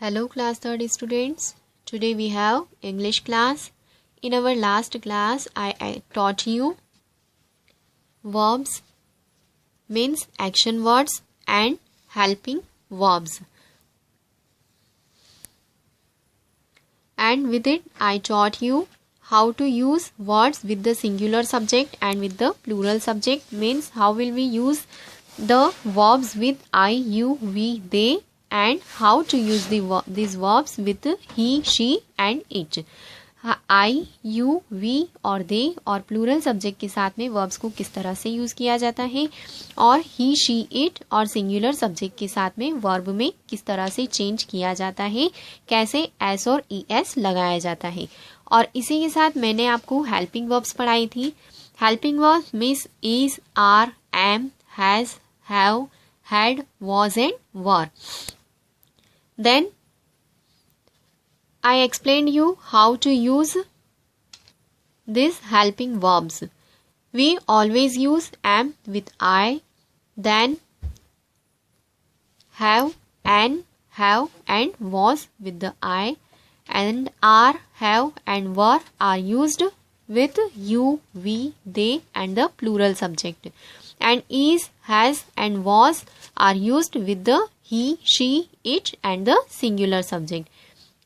Hello class 3rd students. Today we have English class. In our last class I taught you verbs means action words and helping verbs. And with it I taught you how to use words with the singular subject and with the plural subject, means how will we use the verbs with I, you, we, they, and how to use these verbs with he, she and it. I, you, we और they और plural subject के साथ में verbs को किस तरह से use किया जाता है, और ही, शी, इट और सिंगुलर सब्जेक्ट के साथ में वर्ब में किस तरह से चेंज किया जाता है, कैसे एस और ई एस लगाया जाता है। और इसी के साथ मैंने आपको हेल्पिंग वर्ब्स पढ़ाई थी। Helping verbs means is, are, am, has, have, had, was and were. Then I explained you how to use these helping verbs. We always use am with I, then have and was with the I, and are, have and were are used with you, we, they and the plural subject, and is, has and was are used with the he, she, it and the singular subject.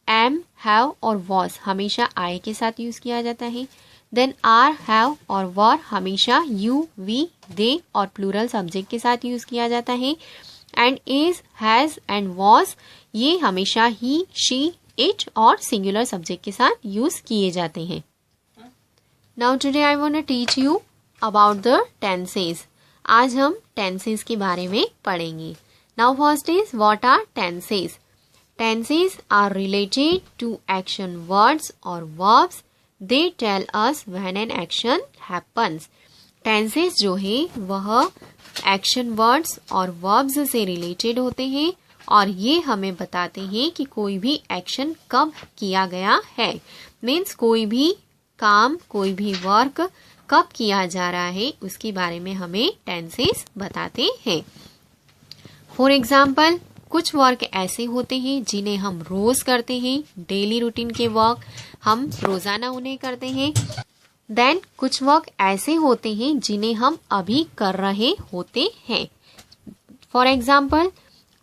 am, have और was हमेशा I के साथ use किया जाता है। then are, have और were हमेशा you, we, they और plural subject के साथ यूज़ किया जाता है। and is, has and was ये हमेशा he, she, it और singular subject के साथ यूज़ किए जाते हैं। now today I want to teach you about the tenses. आज हम tenses के बारे में पढ़ेंगे। Now first is, what are tenses? Tenses are related to action words or verbs. They tell us when an action happens. Tenses जो है वह action words और verbs से related होते हैं और ये हमें बताते हैं कि कोई भी action कब किया गया है। Means कोई भी काम, कोई भी work कब किया जा रहा है उसके बारे में हमें tenses बताते हैं। फॉर एग्जाम्पल कुछ वर्क ऐसे होते हैं जिन्हें हम रोज करते हैं, डेली रूटीन के वर्क हम रोजाना उन्हें करते हैं। देन कुछ वर्क ऐसे होते हैं जिन्हें हम अभी कर रहे होते हैं। For example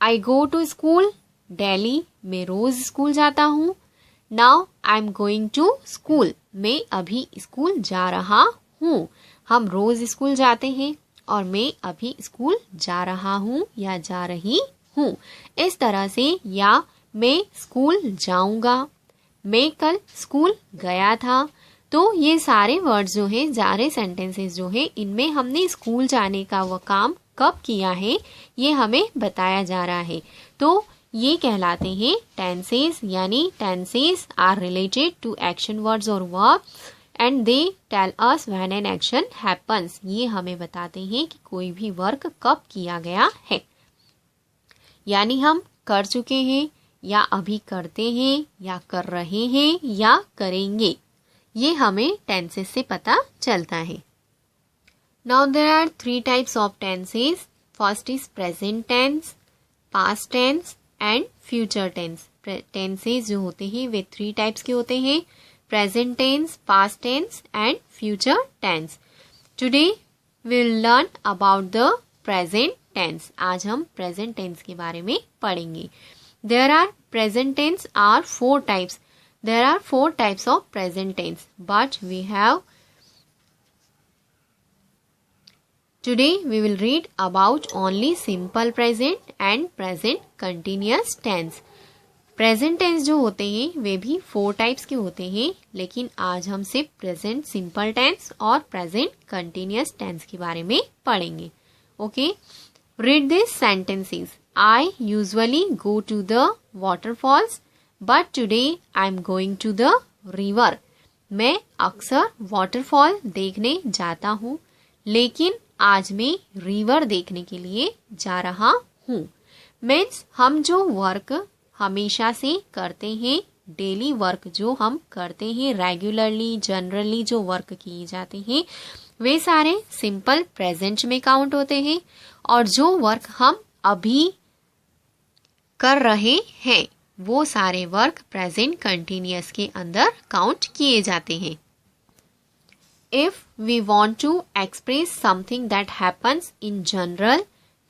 I go to school daily, मैं रोज स्कूल जाता हूँ। Now I am going to school, मैं अभी स्कूल जा रहा हूँ। हम रोज स्कूल जाते हैं और मैं अभी स्कूल जा रहा हूँ या जा रही हूँ। इस तरह से, या मैं स्कूल जाऊंगा, मैं कल स्कूल गया था। तो ये सारे वर्ड्स जो है, सारे सेंटेंसेस जो है, इनमें हमने स्कूल जाने का वह काम कब किया है ये हमें बताया जा रहा है। तो ये कहलाते हैं टेंसेस, यानी tenses are related to action words और verbs and they tell us when an action happens. ये हमें बताते हैं कि कोई भी वर्क कब किया गया है, यानी हम कर चुके हैं या अभी करते हैं या कर रहे हैं या करेंगे। ये हमें टेंसेस से पता चलता है। Now there are 3 types of tenses. First is present tense, past tense and future tense. Tenses जो होते हैं वे 3 टाइप्स के होते हैं, present tense, past tense and future tense. Today we will learn about the present tense. आज हम present tense के बारे में पढ़ेंगे। There are present tense are 4 types. There are 4 types of present tense, but we have today we will read about only simple present and present continuous tense. Present tense जो होते हैं वे भी 4 types के होते हैं, लेकिन आज हम सिर्फ प्रेजेंट सिंपल टेंस और प्रेजेंट कंटिन्यूअस टेंस के बारे में पढ़ेंगे। Okay, read this sentences. I usually go to the waterfalls but today I am going to the river. मैं अक्सर वाटरफॉल देखने जाता हूँ, लेकिन आज मैं रिवर देखने के लिए जा रहा हूँ। मीन्स हम जो वर्क हमेशा से करते हैं, डेली वर्क जो हम करते हैं, रेगुलरली जनरली जो वर्क किए जाते हैं वे सारे सिंपल प्रेजेंट में काउंट होते हैं, और जो वर्क हम अभी कर रहे हैं वो सारे वर्क प्रेजेंट कंटिन्यूअस के अंदर काउंट किए जाते हैं। If we want to express something that happens in general,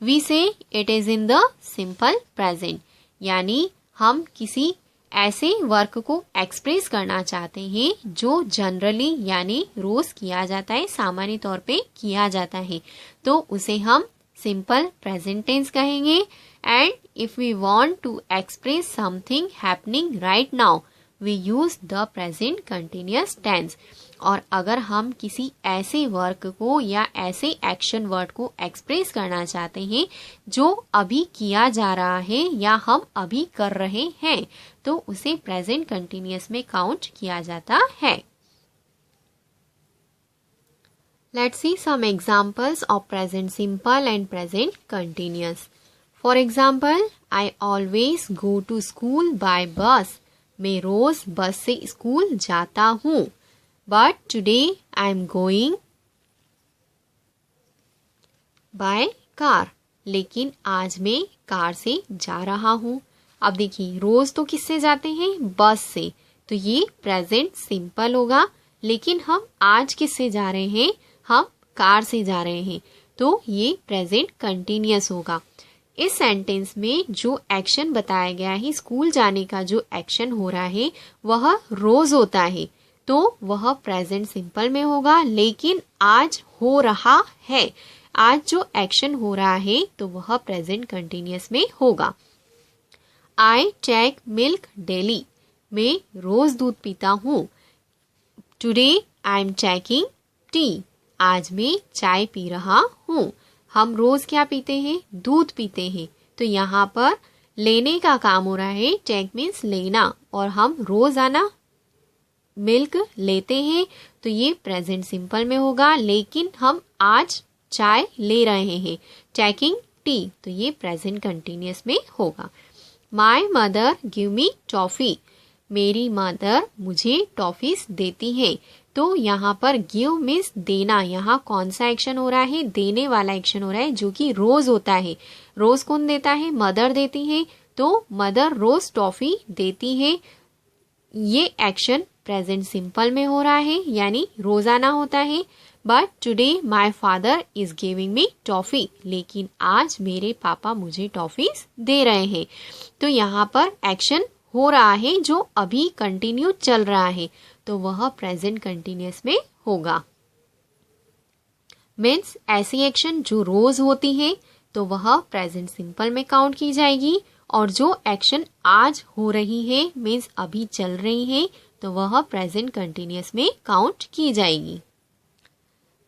we say it is in the simple present. यानी हम किसी ऐसे वर्क को एक्सप्रेस करना चाहते हैं जो जनरली यानी रोज किया जाता है, सामान्य तौर पे किया जाता है, तो उसे हम सिंपल प्रेजेंट टेंस कहेंगे। And if we want to express something happening right now, we use the present continuous tense. और अगर हम किसी ऐसे वर्क को या ऐसे एक्शन वर्ड को एक्सप्रेस करना चाहते हैं जो अभी किया जा रहा है या हम अभी कर रहे हैं, तो उसे प्रेजेंट कंटिन्यूअस में काउंट किया जाता है। Let's see some examples of present simple and present continuous. For example, I always go to school by bus. मैं रोज बस से स्कूल जाता हूँ। But today I am going by car. लेकिन आज मैं कार से जा रहा हूँ। अब देखिए, रोज तो किससे जाते हैं? बस से, तो ये प्रेजेंट सिंपल होगा। लेकिन हम आज किससे जा रहे हैं? हम कार से जा रहे हैं, तो ये प्रेजेंट कंटिन्यूअस होगा। इस सेंटेंस में जो एक्शन बताया गया है, स्कूल जाने का जो एक्शन हो रहा है वह रोज होता है, तो वह प्रेजेंट सिंपल में होगा। लेकिन आज हो रहा है, आज जो एक्शन हो रहा है तो वह प्रेजेंट कंटिन्यूअस में होगा। I take milk daily. मैं रोज दूध पीता हूँ। Today I am taking tea. आज मैं चाय पी रहा हूँ। हम रोज क्या पीते हैं? दूध पीते हैं, तो यहाँ पर लेने का काम हो रहा है। टेक मीन्स लेना, और हम रोजाना मिल्क लेते हैं, तो ये प्रेजेंट सिंपल में होगा। लेकिन हम आज चाय ले रहे हैं, टेकिंग टी, तो ये प्रेजेंट कंटिन्यूअस में होगा। My mother give me toffee. मेरी मदर मुझे टॉफीज देती है, तो यहाँ पर गिव मीन्स देना। यहाँ कौन सा एक्शन हो रहा है? देने वाला एक्शन हो रहा है, जो कि रोज होता है। रोज कौन देता है? मदर देती है, तो मदर रोज टॉफी देती है। ये एक्शन प्रेजेंट सिंपल में हो रहा है, यानी रोजाना होता है। But today my father is giving me toffee. लेकिन आज मेरे पापा मुझे टॉफीज दे रहे हैं, तो यहाँ पर एक्शन हो रहा है जो अभी कंटिन्यू चल रहा है, तो वह प्रेजेंट कंटिन्यूअस में होगा। मीन्स ऐसी एक्शन जो रोज होती है तो वह प्रेजेंट सिंपल में काउंट की जाएगी, और जो एक्शन आज हो रही है मीन्स अभी चल रही है, तो वह प्रेजेंट कंटिन्यूअस में काउंट की जाएगी।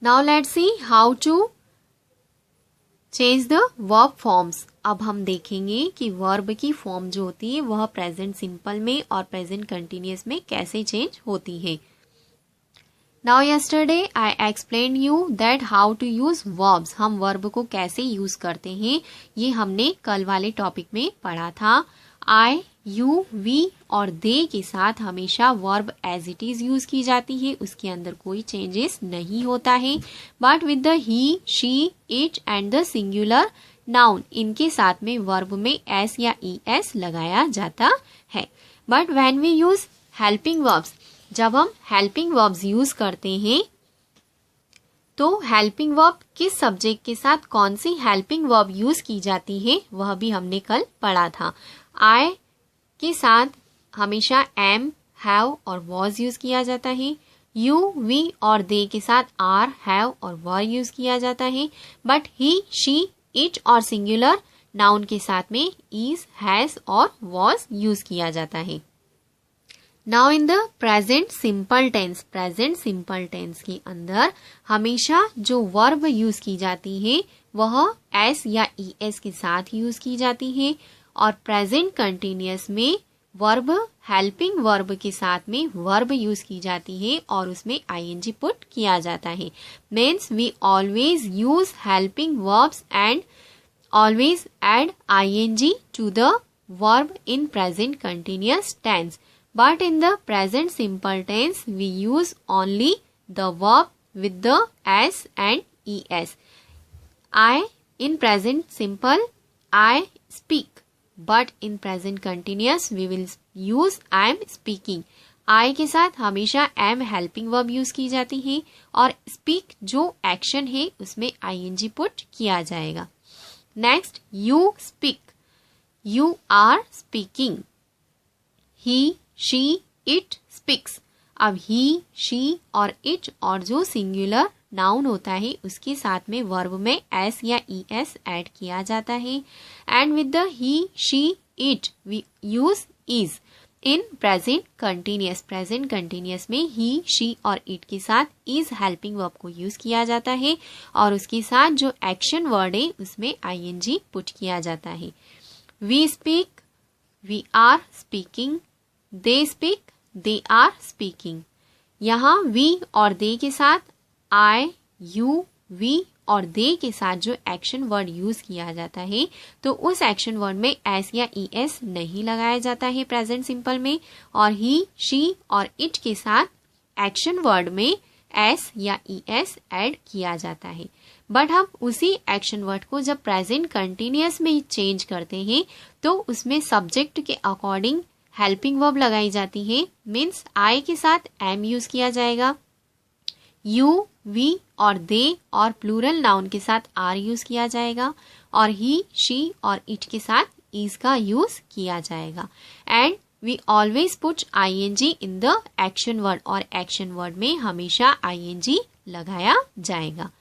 Now let's see how to change the verb forms. अब हम देखेंगे कि वर्ब की फॉर्म जो होती है वह प्रेजेंट सिंपल में और प्रेजेंट कंटिन्यूअस में कैसे चेंज होती है। Now yesterday I explain you that how to use verbs. हम वर्ब को कैसे यूज करते हैं ये हमने कल वाले टॉपिक में पढ़ा था। आई, यू, वी और दे के साथ हमेशा verb as it is use की जाती है, उसके अंदर कोई चेंजेस नहीं होता है। But with the he, she, it and the singular noun, इनके साथ में वर्ब में एस या ई एस लगाया जाता है। But when we use helping verbs, जब हम हेल्पिंग वर्ब्स यूज करते हैं तो हेल्पिंग वर्ब किस सब्जेक्ट के साथ कौन सी हेल्पिंग वर्ब यूज की जाती है वह भी हमने कल पढ़ा था। आई के साथ हमेशा एम, हैव और वॉज यूज किया जाता है। यू, वी और दे के साथ आर, हैव और वर यूज किया जाता है। बट ही, शी, इट और सिंगुलर नाउन के साथ में इज, हैज और वॉज यूज किया जाता है। Now in the present simple tense, present simple tense के अंदर हमेशा जो वर्ब यूज की जाती है वह एस या ई एस के साथ यूज की जाती है, और प्रेजेंट कंटिन्यूअस में वर्ब हेल्पिंग वर्ब के साथ में वर्ब यूज की जाती है और उसमें आईएनजी पुट किया जाता है। Means we always use helping verbs and always add ING to the verb in present continuous tense. But in the present simple tense, we use only the verb with the s and es. I, in present simple, I speak. But in present continuous we will use I am speaking. I के साथ हमेशा am helping verb use की जाती है और speak जो action है उसमें आईएनजी पुट किया जाएगा। Next, you speak, you are speaking. He, she, it speaks. अब ही, शी और इट और जो सिंगुलर नाउन होता है उसके साथ में वर्ब में एस या ई एस ऐड किया जाता है and with the he, she, it we use is in present continuous. Present continuous में ही, शी और इट के साथ इज हेल्पिंग वर्ब को यूज किया जाता है और उसके साथ जो एक्शन वर्ड है उसमें आईएनजी पुट किया जाता है। We speak, we are speaking. They speak, they are speaking. यहाँ वी और दे के साथ आई, यू, वी और दे के साथ जो एक्शन वर्ड यूज किया जाता है तो उस एक्शन वर्ड में एस या ई एस नहीं लगाया जाता है प्रेजेंट सिंपल में, और ही, शी और इट के साथ एक्शन वर्ड में एस या ई एस ऐड किया जाता है। बट हम उसी एक्शन वर्ड को जब प्रेजेंट कंटिन्यूअस में चेंज करते हैं तो उसमें सब्जेक्ट के अकॉर्डिंग हेल्पिंग वर्ब लगाई जाती है। मीन्स आई के साथ एम यूज किया जाएगा, यू, वी और दे और प्लूरल नाउन के साथ आर यूज किया जाएगा और ही, शी और इट के साथ इज का यूज किया जाएगा। And we always put I N G in the action word और एक्शन वर्ड में हमेशा आईएनजी लगाया जाएगा।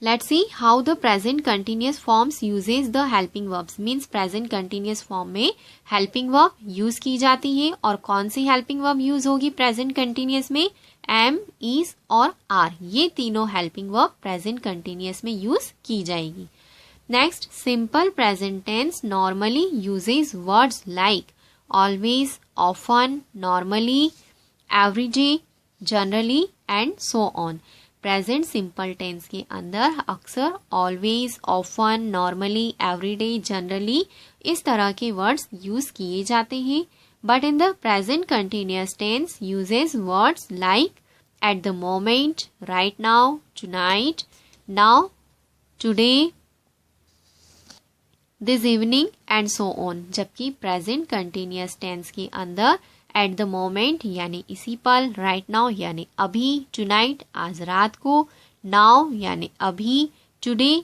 Let's see how the present continuous forms uses the helping verbs. Means present continuous form में helping verb use की जाती है और कौन सी helping verb use होगी present continuous में? am, is और are। ये तीनों helping verb present continuous में use की जाएगी। Next, simple present tense normally uses words like always, often, normally, every day, generally and so on. Present simple tense के अंदर अक्सर always, often, normally, everyday, generally इस तरह के वर्ड्स यूज किए जाते हैं। But in the present continuous tense uses words like at the moment, right now, tonight, now, today, this evening and so on. जबकि प्रेजेंट कंटिन्यूअस टेंस के अंदर eight the moment यानी इसी पल, राइट नाउ यानी अभी, टुनाइट आज रात को, नाउ यानी अभी, टुडे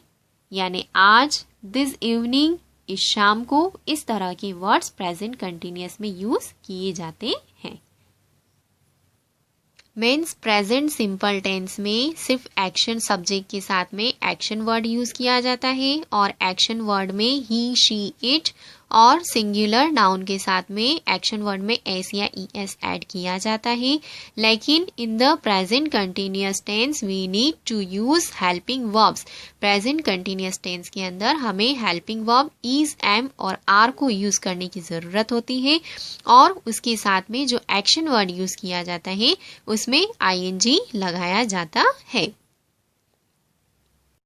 यानी आज, दिस इवनिंग इस शाम को, इस तरह के वर्ड्स प्रेजेंट कंटिन्यूअस में यूज किए जाते हैं। मीन्स प्रेजेंट सिंपल टेंस में सिर्फ एक्शन सब्जेक्ट के साथ में एक्शन वर्ड यूज किया जाता है और एक्शन वर्ड में ही, शी, इट और सिंगुलर नाउन के साथ में एक्शन वर्ड में एस या ई एस ऐड किया जाता है। लेकिन in the present continuous tense we need to use helping verbs. Present continuous tense के अंदर हमें हेल्पिंग वर्ब इज, एम और आर को यूज करने की जरूरत होती है और उसके साथ में जो एक्शन वर्ड यूज किया जाता है उसमें आईएनजी लगाया जाता है।